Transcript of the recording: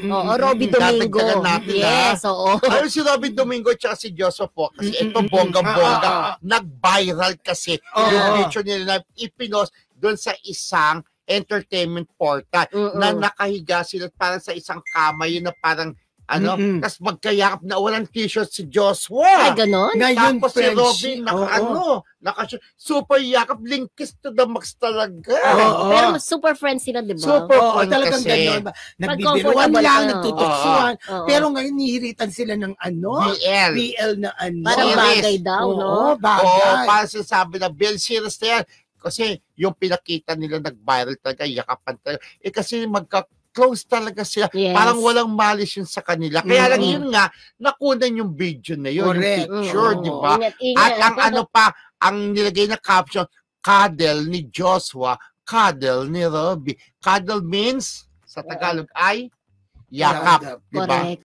Oo, Robby Domingo. Dadagdagan natin, Yes, oo. Ano si Robby Domingo at si Joseph po, kasi ito bongga-bongga, nag-viral kasi yung picture nila na ipinost doon sa isang entertainment portal na nakahiga sila parang sa isang kama, yun na parang tas magkayakap na walang t-shirt si Joshua. Ay, ganon? Tapos si Robby super yakap, link kiss to the max talaga. Pero super friends sila, di ba? Super friends talagang kasi. ganon. Nagbibiruan Comfortable lang, ka. nagtutuksuan. Pero ngayon, nihiritan sila ng BL. BL na Parang bagay daw, no? Bagay. Parang sinasabi na BL series na yan. Kasi yung pinakita nila nag-viral talaga, yakapan talaga. Kasi close talaga sila. Yes. Parang walang malis yun sa kanila. Kaya lang yun nga, nakunan yung video na yun, yung picture, di ba? At ang nilagay na caption, cuddle ni Joshua, cuddle ni Robby. Cuddle means, sa Tagalog ay, yakap. Di ba? Correct.